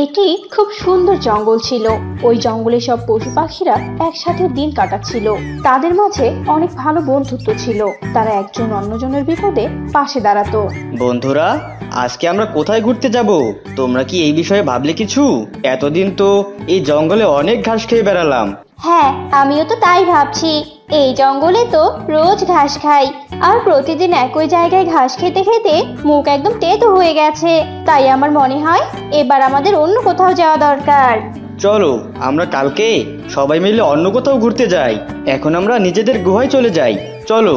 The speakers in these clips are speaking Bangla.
এটি খুব সুন্দর জঙ্গল ছিল। ওই জঙ্গলে সব পশু পাখিরা একসাথে দিন কাটাচ্ছিল। তাদের মাঝে অনেক ভালো বন্ধুত্ব ছিল। তারা একজন অন্যজনের বিপদে পাশে দাঁড়াতো। বন্ধুরা, আজকে আমরা কোথায় ঘুরতে যাব? তোমরা কি এই বিষয়ে ভাবলে কিছু? এতদিন তো এই জঙ্গলে অনেক ঘাস খেয়ে বেড়ালাম। হ্যাঁ, আমিও তো তাই ভাবছি। এই জঙ্গলে তো রোজ ঘাস খাই, আর প্রতিদিন একই জায়গায় ঘাস খেতে খেতে মুখ একদম তেতো হয়ে গেছে। তাই আমার মনে হয় এবার আমাদের অন্য কোথাও যাওয়া দরকার। চলো আমরা কালকে সবাই মিলে অন্য কোথাও ঘুরতে যাই। এখন আমরা নিজেদের গুহায় চলে যাই। চলো।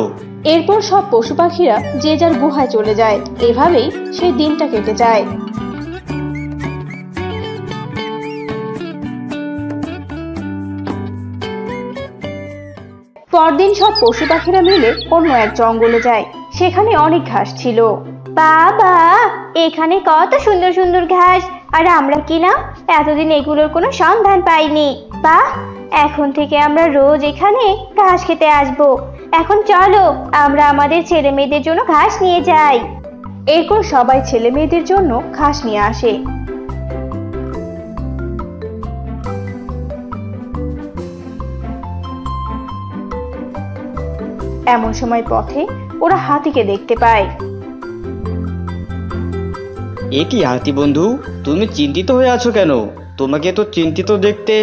এরপর সব পশু পাখিরা যে যার গুহায় চলে যায়। এভাবেই সেই দিনটা কেটে যায়। পরদিন সব পশু পাখিরা মিলে অন্য এক জঙ্গলে যায়। সেখানে অনেক ঘাস ছিল। বাবা, এখানে কত সুন্দর সুন্দর ঘাস, আর আমরা কিনা এতদিন এগুলোর কোনো সন্ধান পাইনি। বাহ, এখন থেকে আমরা রোজ এখানে ঘাস খেতে আসবো। এখন চলো আমরা আমাদের ছেলে মেয়েদের জন্য ঘাস নিয়ে যাই। এরপর সবাই ছেলে মেয়েদের জন্য ঘাস নিয়ে আসে। এমন সময় পথে ওরা হাতিকে দেখতে পায়। এ কি হাতি বন্ধু, তুমি চিন্তিত হয়ে আছো কেন? তোমাকে তো চিন্তিত দেখতে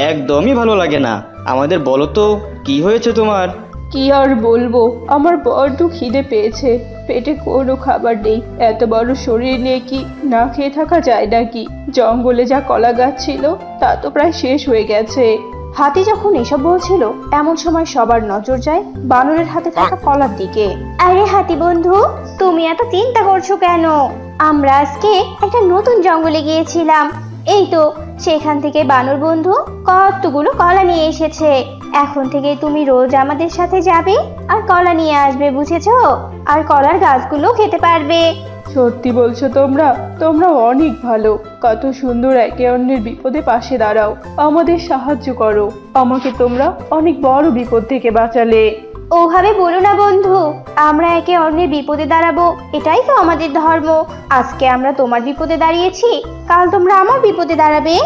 একদমই ভালো লাগে না। আমাদের বলো তো, কি হয়েছে তোমার? কি আর বলবো, আমার বড্ড খিদে পেয়েছে। পেটে কোনো খাবার নেই। এত বড় শরীর নিয়ে কি না খেয়ে থাকা যায় নাকি? জঙ্গলে যা কলা গাছ ছিল তা তো প্রায় শেষ হয়ে গেছে। হাতি যখন এসব বলছিল, এমন সময় সবার নজর যায় বানরের হাতে থাকা কলার দিকে। আরে হাতি বন্ধু, তুমি এত চিন্তা করছো কেন? আমরা আজকে একটা নতুন জঙ্গলে গিয়েছিলাম। এই তো সেখান থেকে বানর বন্ধু কতগুলো কলা নিয়ে এসেছে। এখন থেকে তুমি রোজ আমাদের সাথে যাবে আর কলা নিয়ে আসবে, বুঝেছো? আর কলার গাছগুলো খেতে পারবে। সত্যি বলছো তোমরা? তোমরা অনেক ভালো। কত সুন্দর একে অন্যের বিপদে পাশে দাঁড়াও, আমাদের সাহায্য করো। আমাকে তোমরা অনেক বড় বিপদ থেকে বাঁচালে। ওভাবে বলো না বন্ধু, আমরা একে অন্যের বিপদে দাঁড়াবো, এটাই তো আমাদের ধর্ম। আজকে আমরা তোমার বিপদে দাঁড়িয়েছি, কাল তোমরা আমার বিপদে দাঁড়াবে।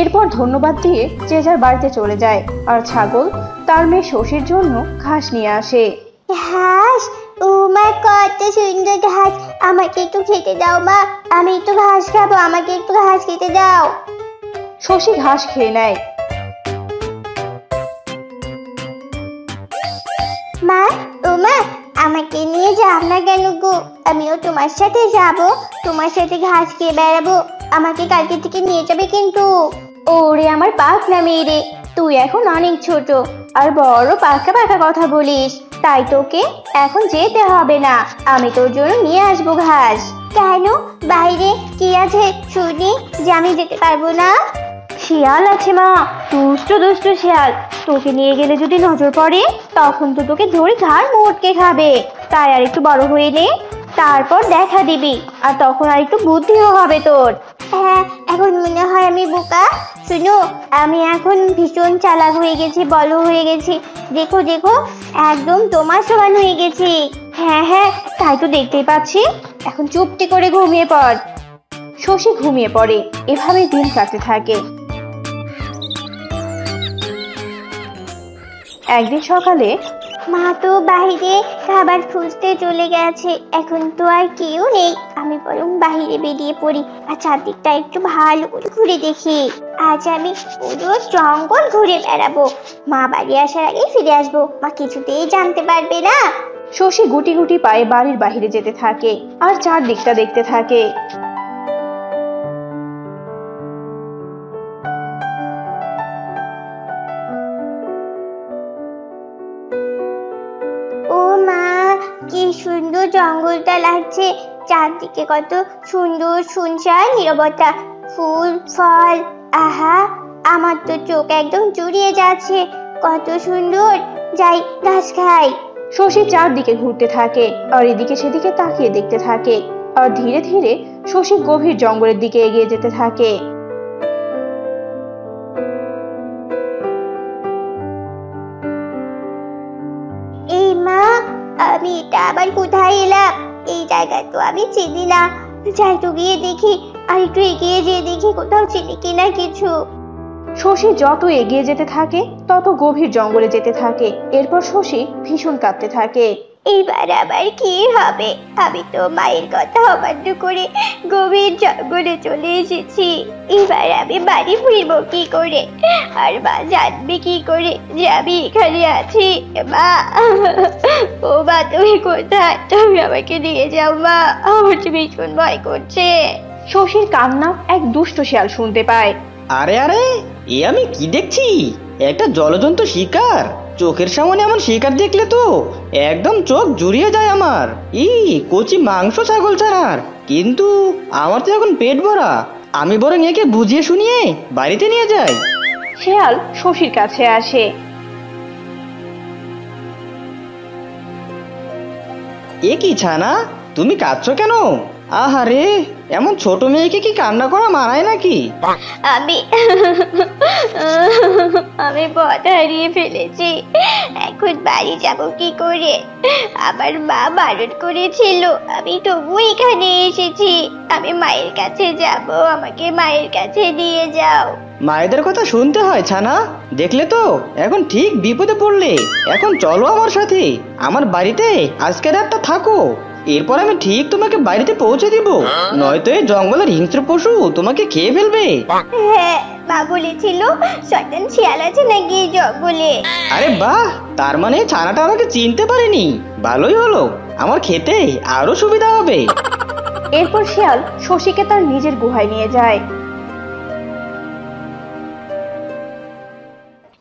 এরপর ধন্যবাদ দিয়ে যে যার বাড়িতে চলে যায়। আর ছাগল তার মেয়ে শশীর জন্য ঘাস নিয়ে আসে। ঘাস? ও মা, কত সুন্দর ঘাস! আমাকে একটু খেতে দাও মা, আমি একটু ঘাস খাবো, আমাকে একটু ঘাস খেতে দাও। শশী ঘাস খেয়ে নেয়। মা, ও মা, আমাকে নিয়ে যাও না কেন গো? আমিও তোমার সাথে যাব, তোমার সাথে ঘাস খেয়ে বেড়াবো। আমাকে কালকে থেকে নিয়ে যাবে কিন্তু। ওরে আমার পাখনা মেয়ে রে, তুই এখন অনেক ছোট আর বড় পাকা পাকা কথা বলিস। তাই তোকে এখন যেতে হবে না, আমি তোর জন্য নিয়ে আসবো ঘাস। কেন? বাইরে কি আছে শুনি যে আমি যেতে পারবো না? শিয়াল আছে মা, দুষ্ট দুষ্ট শিয়াল। তোকে নিয়ে গেলে যদি নজর পড়ে তখন তো তোকে ধরে ঘাড় মোটকে খাবে। তাই আর একটু বড় হয়ে নে, তারপর দেখা দিবি, আর তখন আর একটু বুদ্ধিও হবে তোর। হ্যাঁ, এখন মনে হয় আমি বোকা। শুনো, আমি এখন ভীষণ চালাক হয়ে গেছি, বড় হয়ে গেছি। দেখো দেখো, একদম তোমার সমান হয়ে গেছি। হ্যাঁ হ্যাঁ, তাই তো দেখতেই পাচ্ছি। এখন চুপটি করে ঘুমিয়ে পড়। শশী ঘুমিয়ে পড়ে। এভাবেই দিন কাটতে থাকে। একদিন সকালে মা তো বাইরে খাবার খুঁজতে চলে গেছে, এখন তো আর কেউ নেই। আমি বরং বাইরে বেরিয়ে পড়ি আর চারদিকটা একটু ভালো করে ঘুরে দেখি। আজ আমি পুরো জঙ্গল ঘুরে বেড়াবো। মা বাড়ি আসার আগে ফিরে আসবো, মা কিছুতেই জানতে পারবে না। শশী গুটি গুটি পায়ে বাড়ির বাইরে যেতে থাকে আর চারদিকটা দেখতে থাকে। ও মা, কি সুন্দর জঙ্গলটা লাগছে! চারদিকে কত সুন্দর শুনশান নীরবতা, ফুল ফল। আহা, আমার তো চোখ একদম জুড়িয়ে যাচ্ছে। কত সুন্দর! যাই ঘাস খাই। শশী চারদিকে ঘুরতে থাকে আর এদিকে সেদিকে তাকিয়ে দেখতে থাকে। আর ধীরে ধীরে শশী গভীর জঙ্গলের দিকে এগিয়ে যেতে থাকে। এই মা, আমি এটা আবার কোথায় এলাম? এই জায়গা তো আমি চিনি না। যাই তো গিয়ে দেখি আর একটু এগিয়ে যেয়ে দেখি কোথাও চিনি কিনা কিছু। শশী যত এগিয়ে যেতে থাকে তত গভীর জঙ্গলে যেতে থাকে। এরপর শশী ভীষণ কাঁদতে থাকে। এবার আবার কি হবে? আমি তো মায়ের কথা অমান্য করে গভীর জঙ্গলে চলে এসেছি। এবার আমি বাড়ি ফিরবো কি করে? আর মা জানবে কি করে যে আমি এখানে আছি? মা, ও মা, তুমি কোথায়? তুমি আমাকে নিয়ে যাও মা, আমার তো ভীষণ ভয় করছে। শশীর কান্না এক দুষ্ট শিয়াল শুনতে পায়। আরে আরে, এ আমি কি দেখছি? একটা জলজন্ত শিকার। চোখের সামনে এমন শিকার দেখলে তো একদম চোখ জুড়িয়ে যায় আমার। কচি মাংস ছাগল ছাড়ার, কিন্তু আমার তো এখন পেট ভরা। আমি বরং একে বুঝিয়ে শুনিয়ে বাড়িতে নিয়ে যাই। শিয়াল শশীর কাছে আসে। এ কি ছানা, তুমি কাঁদছো কেন? আহারে, এমন ছোট মেয়েকে কি কান্না করা মানায় নাকি? আমি আমি পথ হারিয়ে ফেলেছি। এখন বাড়ি যাব কি করে? আমার মা বারণ করেছিল, আমি তবু এখানে এসেছি। আমি মায়ের কাছে যাব, আমাকে মায়ের কাছে নিয়ে যাও। মায়েদের কথা শুনতে হয় ছানা। দেখলে তো এখন ঠিক বিপদে পড়লে। এখন চলো আমার সাথে, আমার বাড়িতে আজকে রাতটা থাকো। এরপর আমি ঠিক তোমাকে বাড়িতে পৌঁছে দিব, নয়তো এই জঙ্গলের হিংস্র পশু তোমাকে খেয়ে ফেলবে। হ্যাঁ, মা বলেছিল শয়তান শিয়াল আছে নাকি এই জঙ্গলে। আরে বাহ, তার মানে ছানাটা আমাকে চিনতে পারেনি। ভালোই হলো, আমার খেতে আরো সুবিধা হবে। এরপর শিয়াল শশীকে তার নিজের গুহায় নিয়ে যায়।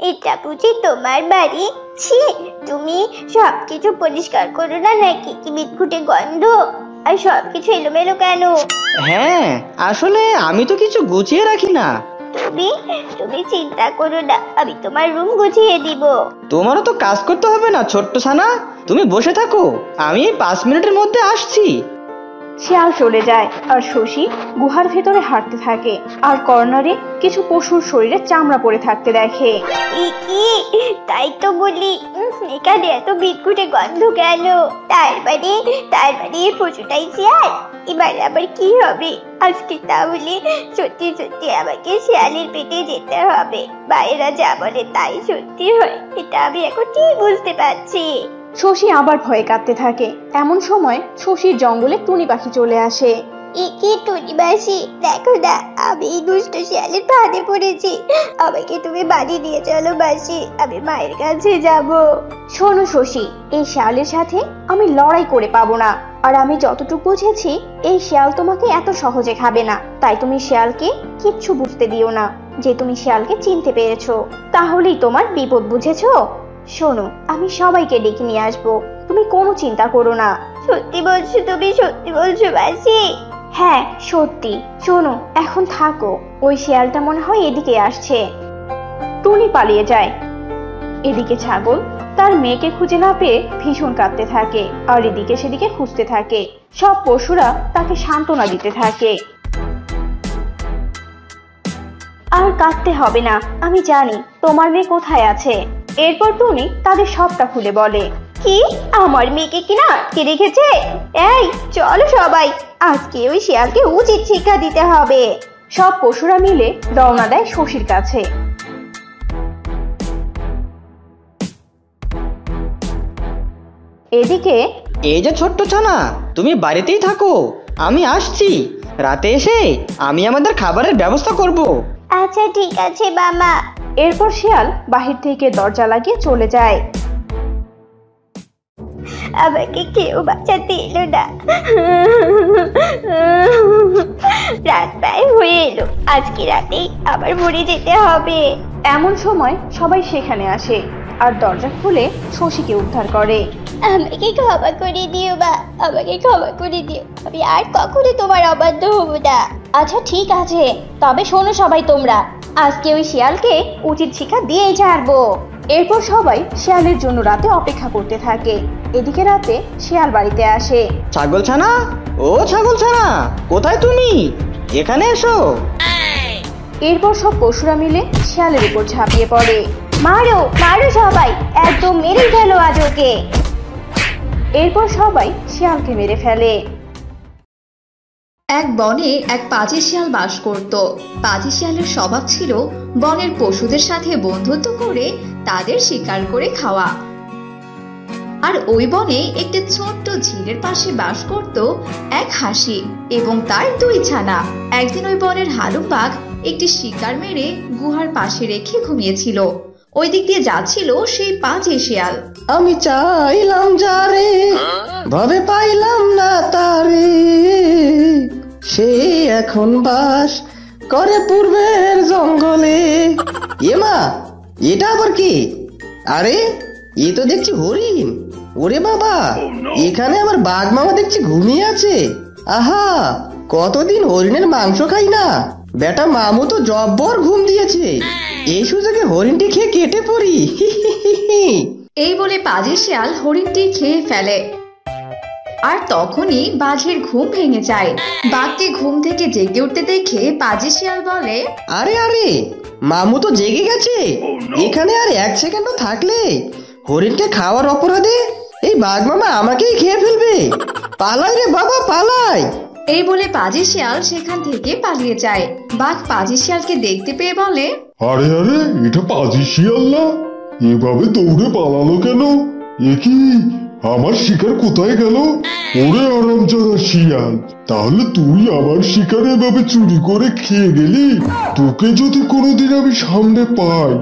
এটা বুঝি তোমার বাড়ি? ছি, তুমি সবকিছু পরিষ্কার করো না নাকি? কি বিদঘুটে গন্ধ, আর সবকিছু এলোমেলো কেন? হ্যাঁ, আসলে আমি তো কিছু গুছিয়ে রাখি না। তুমি তুমি চিন্তা করো না, আমি তোমার রুম গুছিয়ে দিব। তোমারও তো কাজ করতে হবে না ছোট্ট ছানা, তুমি বসে থাকো, আমি 5 মিনিটের মধ্যে আসছি। শিয়াল চলে যায় আর শশী গুহার ভেতরে হাঁটতে থাকে আর কর্নারে কিছু পশুর শরীরে চামড়া পড়ে থাকতে দেখে। কি, তাই তো বলি, এখানে এত বিদঘুটে গন্ধ কেন? তার মানে এই পশুটাই শিয়াল। এবার আবার কি হবে? আজকে তাহলে সত্যি সত্যি আমাকে শিয়ালের পেটে যেতে হবে। বাইরা যা বলে তাই সত্যি হয়, এটা আমি এখন ঠিক বুঝতে পারছি। শশী আবার ভয়ে কাঁদতে থাকে। এমন সময় শশীর জঙ্গলে টুনি পাখি চলে আসে। কি টুনি মাসি, দেখো না, আমি এই দুষ্ট শিয়ালের ফাঁদে পড়েছি। আমাকে তুমি বাড়ি নিয়ে চলো মাসি, আমি মায়ের কাছে যাব। শোনো শশী, এই শিয়ালের সাথে আমি লড়াই করে পাবো না। আর আমি যতটুকু বুঝেছি, এই শিয়াল তোমাকে এত সহজে খাবে না। তাই তুমি শিয়ালকে কিচ্ছু বুঝতে দিও না যে তুমি শিয়ালকে চিনতে পেরেছো, তাহলেই তোমার বিপদ, বুঝেছো? শোনো, আমি সবাইকে ডেকে নিয়ে আসবো, তুমি কোনো চিন্তা করো না। সত্যি বলছো? তুমি সত্যি বলছো মাসি? হ্যাঁ সত্যি। শোনো, এখন থাকো, ওই শিয়ালটা মনে হয় এদিকে আসছে। টুনি পালিয়ে যায়। এদিকে ছাগল তার মেয়েকে খুঁজে না পেয়ে ভীষণ কাঁদতে থাকে আর এদিকে সেদিকে খুঁজতে থাকে। সব পশুরা তাকে সান্ত্বনা দিতে থাকে। আর কাঁদতে হবে না, আমি জানি তোমার মেয়ে কোথায় আছে। এরপর টুনি তাদের সবটা খুলে বলে। কি, আমার মেয়েকে কিনা আটকে রেখেছে? এই চলো সবাই, আজকে ওই শিয়ালকে উচিত শিক্ষা দিতে হবে। সব পশুরা মিলে রওনা দেয় শশীর কাছে। এদিকে, এই যে ছোট্ট ছানা, তুমি বাড়িতেই থাকো, আমি আসছি। রাতে এসে আমি আমাদের খাবারের ব্যবস্থা করব। আচ্ছা ঠিক আছে মামা। এরপর শিয়াল বাহির থেকে দরজা লাগিয়ে চলে যায়। আমাকে কেউ বাঁচাতে এলো না। রাত প্রায় হয়ে এলো, আজকে রাতেই আবার মরে যেতে হবে। এমন সময় সবাই সেখানে আসে আর দরজা খুলে শশীকে উদ্ধার করে। আমাকে ক্ষমা করে দিও মা, আমাকে ক্ষমা করে দিও, আমি আর কখনো তোমার অবাধ্য হব না। আচ্ছা ঠিক আছে, তবে শোনো সবাই তোমরা, আজকে ওই শিয়ালকে উচিত শিক্ষা দিয়েই ছাড়বো। এরপর সবাই শিয়ালের জন্য রাতে অপেক্ষা করতে থাকে। এদিকে রাতে শিয়াল বাড়িতে আসে। ছাগল ছানা, ও ছাগল ছানা, কোথায় তুমি? এখানে এসো। এরপর সব পশুরা মিলে শিয়ালের উপর ঝাঁপিয়ে পড়ে। মারো মারো সবাই, একদম মেরে ফেলো আজ ওকে। এরপর সবাই শিয়ালকে মেরে ফেলে। এক বনে এক পাজি শিয়াল বাস করত। পাজি শিয়ালের স্বভাব ছিল বনের পশুদের সাথে বন্ধুত্ব করে তাদের শিকার করে খাওয়া। আর ওই বনে একটি ছোট্ট ঝিলের পাশে বাস করত এক হাসি এবং তার 2 ছানা। একদিন ওই বনের হালুক বাঘ একটি শিকার মেরে গুহার পাশে রেখে ঘুমিয়েছিল। ওই দিক দিয়ে যাচ্ছিল সেই পাজি শিয়াল। আমি চাইলাম যারে ভাবে পাইলাম না তারে, সে এখন বাস করে পূর্বের জঙ্গলে। এমা, এটা আবার কি? আরে এ তো দেখছি হরিণ। ওরে বাবা, এখানে আমার বাঘ মামা দেখছি ঘুমিয়ে আছে। আহা, কতদিন হরিণের মাংস খাই না। বেটা মামু তো জব্বর ঘুম দিয়েছে। এই সুযোগে হরিণটি খেয়ে কেটে পড়ি। এই বলে পাজি শিয়াল হরিণটি খেয়ে ফেলে। আর তখনই বাঘের ঘুম ভেঙে যায়। বাঘকে ঘুম থেকে জেগে উঠতে দেখে পাজি শিয়াল বলে, আরে আরে, মামু তো জেগে গেছে। এখানে আর 1 সেকেন্ডও থাকলে হরিণকে খাওয়ার অপরাধে এই বাঘ মামা আমাকেই খেয়ে ফেলবে। পালাই রে বাবা, পালাই। এই বলে পাজি শিয়াল সেখান থেকে পালিয়ে যায়। বাঘ পাজি শিয়ালকে দেখতে পেয়ে বলে, আরে আরে, এটা পাজি শিয়াল না? এভাবে দৌড়ে পালালো কেন? এ কি, আমার শিকার কোথায় গেল? ওরে আরামজাদা শিয়াল, তাহলে তুই আমার শিকার এভাবে চুরি করে খেয়ে গেলি? তোকে যদি কোনোদিন আমি সামনে পাই,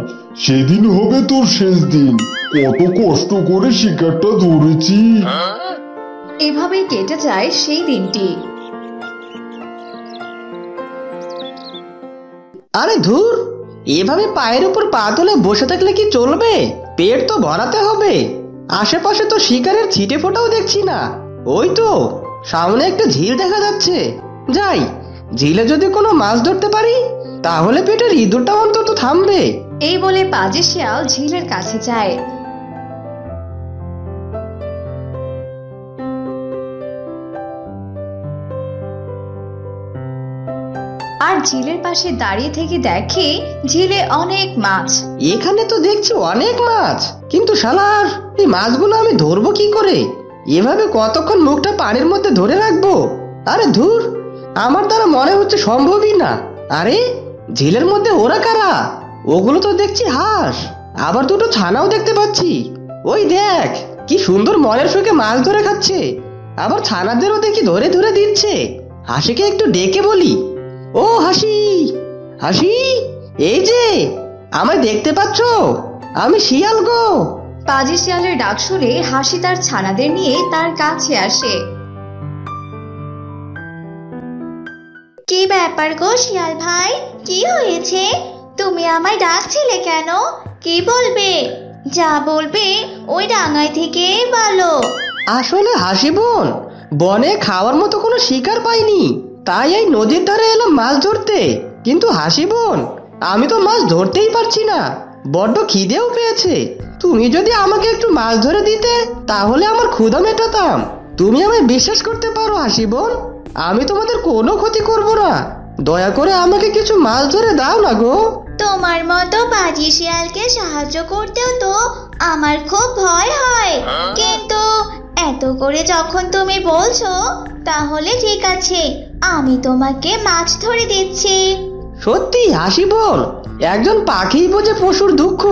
সেদিন হবে তোর শেষ দিন। কত কষ্ট করে শিকারটা ধরেছি। এভাবেই কেটে যায় সেই দিনটি। আরে ধুর, এভাবে পায়ের উপর পা তুলে বসে থাকলে কি চলবে? পেট তো ভরাতে হবে। আশেপাশে তো শিকারের ছিটে ফোটাও দেখছি না। ওই তো সামনে একটা ঝিল দেখা যাচ্ছে। যাই, ঝিলে যদি কোনো মাছ ধরতে পারি তাহলে পেটের ইঁদুরটা অন্তত থামবে। এই বলে পাজি শিয়াল ঝিলের কাছে যায়। আর ঝিলের পাশে দাঁড়িয়ে থেকে দেখে ঝিলে অনেক মাছ। এখানে তো দেখছি অনেক মাছ, কিন্তু শালার এই মাছগুলো আমি ধরবো কি করে? এভাবে কতক্ষণ মুখটা পানির মধ্যে ধরে রাখবো? আরে ধুর, আমার দ্বারা মনে হচ্ছে সম্ভবই না। আরে ঝিলের মধ্যে ওরা কারা? ওগুলো তো দেখছি হাঁস, আবার 2টো ছানাও দেখতে পাচ্ছি। ওই দেখ, কি সুন্দর মনের সুখে মাছ ধরে খাচ্ছে। আবার ছানাদেরও দেখি ধরে ধরে দিচ্ছে। হাসিকে একটু ডেকে বলি, ও হাসি, হাসি, এই যে আমায় দেখতে পাচ্ছ? আমি শিয়াল গো। পাজি শিয়ালের ডাক শুনে হাসি তার ছানাদের নিয়ে তার কাছে আসে। কি ব্যাপার গো শিয়াল ভাই, কি হয়েছে? তুমি আমায় ডাকছিলে কেন? কি বলবে? যা বলবে ওই ডাঙায় থেকে বলো। আসলে হাসি বোন, বনে খাওয়ার মতো কোনো শিকার পাইনি, তাই এই নদীর ধারে এলাম মাছ ধরতে। কিন্তু হাসি বোন, আমি তো মাছ ধরতেই পারছি না, বড্ড খিদেও পেয়েছে। তুমি যদি আমাকে একটু মাছ ধরে দিতে তাহলে আমার ক্ষুধা মেটাতাম। তুমি আমায় বিশ্বাস করতে পারো হাসি বোন, আমি তোমাদের কোনো ক্ষতি করব না। দয়া করে আমাকে কিছু মাছ ধরে দাও না গো। তোমার মতো পাজি শিয়ালকে সাহায্য করতেও তো আমার খুব ভয় হয়, কিন্তু এত করে যখন তুমি বলছো তাহলে ঠিক আছে, আমি তোমাকে মাছ ধরে দিচ্ছি। সত্যি হাসি বোন, একজন পাখি বোঝে পশুর দুঃখ।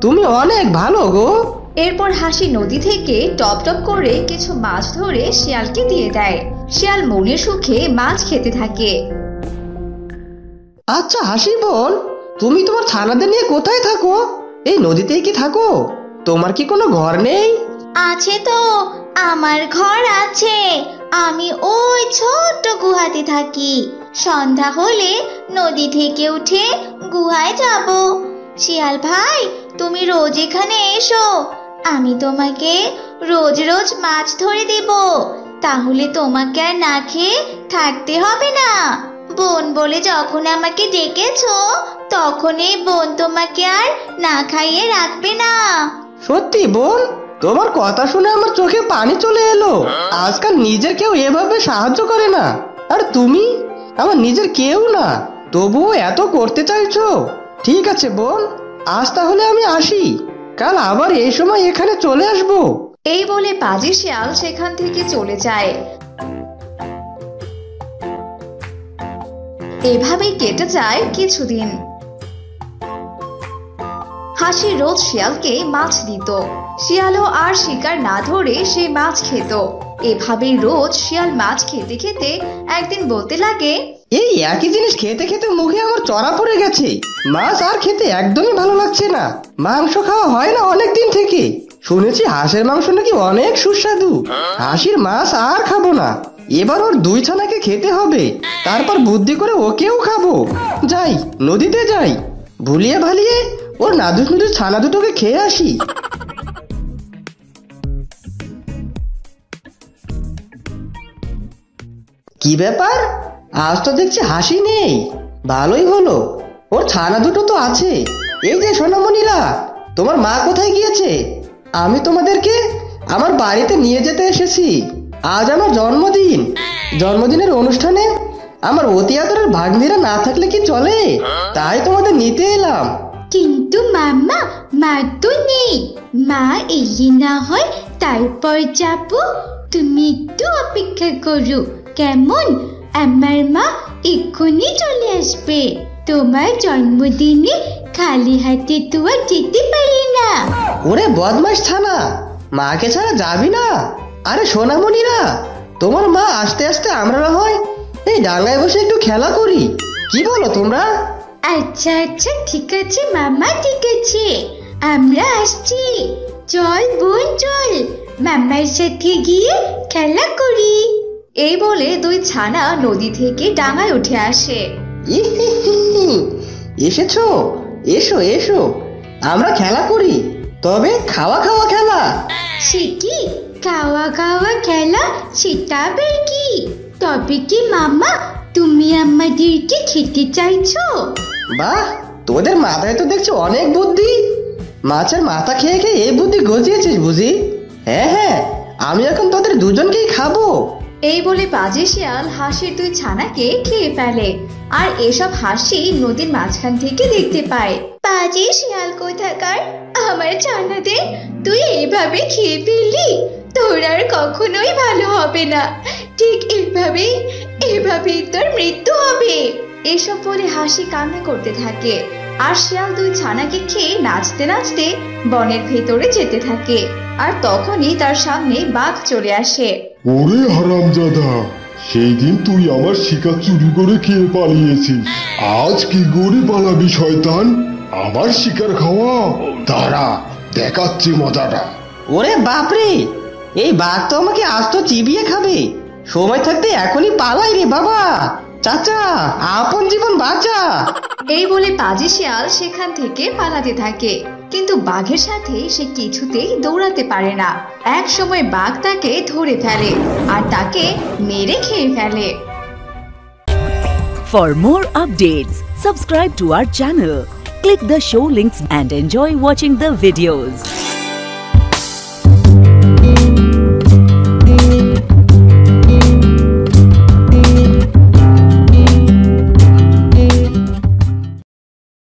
তুমি অনেক ভালো গো। এরপর হাসি নদী থেকে টপ টপ করে কিছু মাছ ধরে শিয়ালকে দিয়ে দেয়। শিয়াল মনের সুখে মাছ খেতে থাকে। আচ্ছা হাসি বোন, তুমি তোমার ছানাদের নিয়ে কোথায় থাকো? এই নদীতেই কি থাকো? তোমার কি কোনো ঘর নেই? আছে তো, আমার ঘর আছে। আমি ওই ছোট্ট গুহাতে থাকি। সন্ধ্যা হলে নদী থেকে উঠে গুহায় যাব। শিয়াল ভাই, তুমি রোজ এখানে এসো, আমি তোমাকে রোজ রোজ মাছ ধরে দেব। তাহলে তোমাকে আর না খেয়ে থাকতে হবে না। বোন বলে যখন আমাকে ডেকেছো, তখন এই বোন তোমাকে আর না খাইয়ে রাখবে না। সত্যি বোন, তোমার কথা শুনে আমার চোখে পানি চলে এলো। আজকাল নিজের কেউ এভাবে সাহায্য করে না, আর তুমি আমার নিজের কেউ না, তবুও এত করতে চাইছো। ঠিক আছে বোন, আজ তাহলে আমি আসি, কাল আবার এই সময় এখানে চলে আসবো। এই বলে পাজি শিয়াল সেখান থেকে চলে যায়। এভাবেই কেটে যায় কিছুদিন। হাসি রোজ শিয়ালকে মাছ দিত। শিয়ালও আর শিকার না ধরে সে মাছ খেত। এভাবেই রোজ শিয়াল মাছ খেতে খেতে একদিন বলতে লাগে, এই একই জিনিস খেতে খেতে মুখে আমার চড়া পড়ে গেছে। মাছ আর খেতে একদমই ভালো লাগছে না। মাংস খাওয়া হয় না অনেক দিন থেকে। শুনেছি হাঁসের মাংস নাকি অনেক সুস্বাদু। হাসির মাছ আর খাবো না। এবার ওর 2 ছানাকে খেতে হবে। তারপর বুদ্ধি করে ওকেও খাবো। যাই, নদীতে যাই, ভুলিয়ে ভালিয়ে ওর নাদুস নুদুস ছানা দুটোকে খেয়ে আসি। কি ব্যাপার, আজ তো দেখছি হাসি নেই। ভালোই হলো, ওর ছানা দুটো তো আছে। এই যে সোনামণিরা, তোমার মা কোথায় গিয়েছে? আমি তোমাদেরকে আমার বাড়িতে নিয়ে যেতে এসেছি। আজ আমার জন্মদিন। জন্মদিনের অনুষ্ঠানে আমার অতি আদরের ভাগ্নিরা না থাকলে কি চলে? তাই তোমাদের নিতে এলাম। কিন্তু মামা, মা তো নেই। মা এগিয়ে না হয় তারপর যাব। তুমি একটু অপেক্ষা করো কেমন? আমার মা এক্ষুনি চলে আসবে। তোমার জন্মদিনে খালি হাতে তো আর যেতে পারি না। ওরে বদমাস ছানা, মাকে ছাড়া যাবি না? আরে সোনামণিরা, তোমার মা আসতে আসতে আমরা না হয় এই ডাঙায় বসে একটু খেলা করি। কি বলো তোমরা? আচ্ছা আচ্ছা, ঠিক আছে মামা, ঠিক আছে, আমরা আসছি। চল বোন চল, মামার সাথে গিয়ে খেলা করি। এই বলে 2 ছানা নদী থেকে ডাঙায় উঠে আসে। এসেছো, এসো এসো, আমরা খেলা করি, তবে খাওয়া খাওয়া খেলা। সে কি খাওয়া খাওয়া খেলা? সেটা আবার কি? তবে কি মামা, তুমি আমাদেরকে খেতে চাইছো? বাহ, তোদের মাথায় তো দেখছি অনেক বুদ্ধি। মাছের মাথা খেয়ে খেয়ে এই বুদ্ধি গজিয়েছিস বুঝি? হ্যাঁ হ্যাঁ, আমি এখন তোদের দুজনকেই খাবো। এই বলে পাজি শিয়াল হাসির 2 ছানাকে খেয়ে ফেলে। আর এসব হাসি নদীর মাঝখান থেকে দেখতে পায়। পাজি শিয়াল কোথাকার, আমার ছানাদের তুই এইভাবে খেয়ে ফেললি? তোর আর কখনোই ভালো হবে না। ঠিক এভাবেই তোর মৃত্যু হবে। এসব বলে হাসি কান্না করতে থাকে। আর শিয়াল 2 ছানাকে খেয়ে নাচতে নাচতে বনের ভেতরে যেতে থাকে। আর তখনই তার সামনে বাঘ চলে আসে। ওরে হারামজাদা, সেই দিন তুই আমার শিকার চুরি করে খেয়ে পালিয়েছিস। আজ কি করে পালাবি শয়তান? আমার শিকার খাওয়া, দাঁড়া দেখাচ্ছি মজাটা। ওরে বাপরে, এই বাঘ তো আমাকে আজ তো চিবিয়ে খাবে। সময় থাকতে এখনই পালাই রে বাবা। চাচা, আপন জীবন বাঁচা। এই বলে পাজি শিয়াল সেখান থেকে পালাতে থাকে। কিন্তু বাঘের সাথে সে কিছুতেই দৌড়াতে পারে না। এক সময় বাঘ তাকে ধরে ফেলে আর তাকে মেরে খেয়ে ফেলে। For more updates, subscribe to our channel, click the show links and enjoy watching the videos.